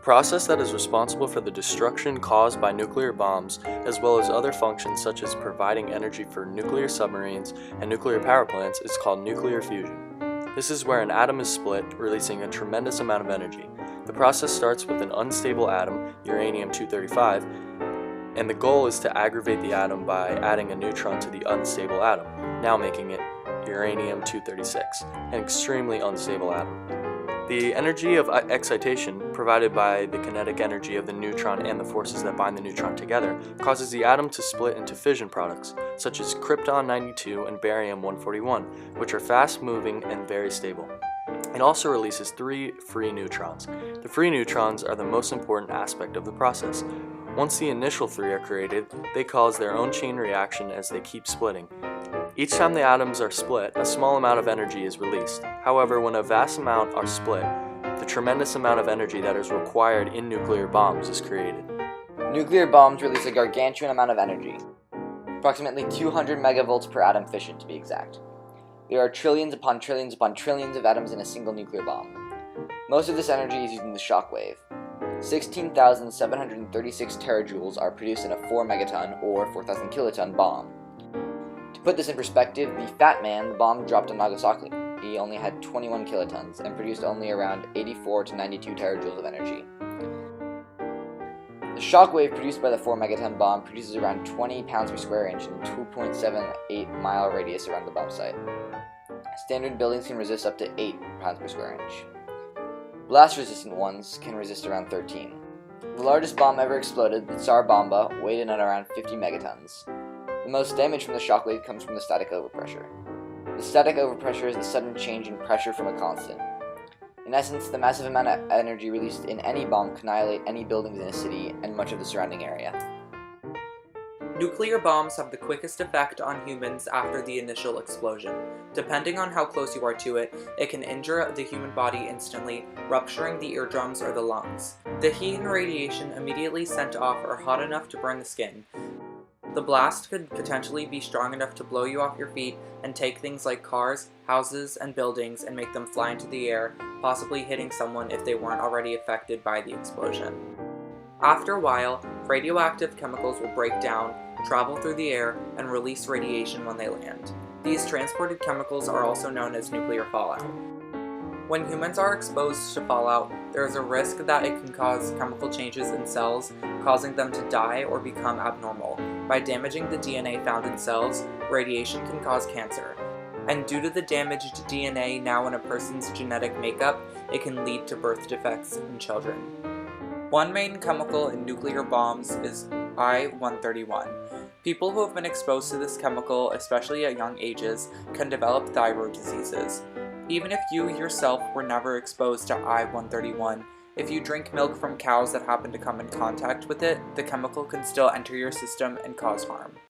process that is responsible for the destruction caused by nuclear bombs, as well as other functions such as providing energy for nuclear submarines and nuclear power plants, is called nuclear fusion. This is where an atom is split, releasing a tremendous amount of energy. The process starts with an unstable atom, uranium-235, and the goal is to aggravate the atom by adding a neutron to the unstable atom, now making it uranium-236, an extremely unstable atom. The energy of excitation, provided by the kinetic energy of the neutron and the forces that bind the neutron together, causes the atom to split into fission products, such as krypton-92 and barium-141, which are fast-moving and very stable. It also releases 3 free neutrons. The free neutrons are the most important aspect of the process. Once the initial 3 are created, they cause their own chain reaction as they keep splitting. Each time the atoms are split, a small amount of energy is released. However, when a vast amount are split, the tremendous amount of energy that is required in nuclear bombs is created. Nuclear bombs release a gargantuan amount of energy, approximately 200 megavolts per atom fission to be exact. There are trillions upon trillions upon trillions of atoms in a single nuclear bomb. Most of this energy is using the shock wave. 16,736 terajoules are produced in a 4 megaton or 4,000 kiloton bomb. To put this in perspective, the Fat Man, the bomb dropped on Nagasaki, he only had 21 kilotons and produced only around 84 to 92 terajoules of energy. The shock wave produced by the 4 megaton bomb produces around 20 pounds per square inch in a 2.78 mile radius around the bomb site. Standard buildings can resist up to 8 pounds per square inch. Blast-resistant ones can resist around 13. The largest bomb ever exploded, the Tsar Bomba, weighed in at around 50 megatons. The most damage from the shockwave comes from the static overpressure. The static overpressure is the sudden change in pressure from a constant. In essence, the massive amount of energy released in any bomb can annihilate any buildings in a city and much of the surrounding area. Nuclear bombs have the quickest effect on humans after the initial explosion. Depending on how close you are to it, it can injure the human body instantly, rupturing the eardrums or the lungs. The heat and radiation immediately sent off are hot enough to burn the skin. The blast could potentially be strong enough to blow you off your feet and take things like cars, houses, and buildings and make them fly into the air, possibly hitting someone if they weren't already affected by the explosion. After a while, radioactive chemicals will break down, travel through the air, and release radiation when they land. These transported chemicals are also known as nuclear fallout. When humans are exposed to fallout, there is a risk that it can cause chemical changes in cells, causing them to die or become abnormal. By damaging the DNA found in cells, radiation can cause cancer. And due to the damaged DNA now in a person's genetic makeup, it can lead to birth defects in children. One main chemical in nuclear bombs is I-131. People who have been exposed to this chemical, especially at young ages, can develop thyroid diseases. Even if you yourself were never exposed to I-131, if you drink milk from cows that happen to come in contact with it, the chemical can still enter your system and cause harm.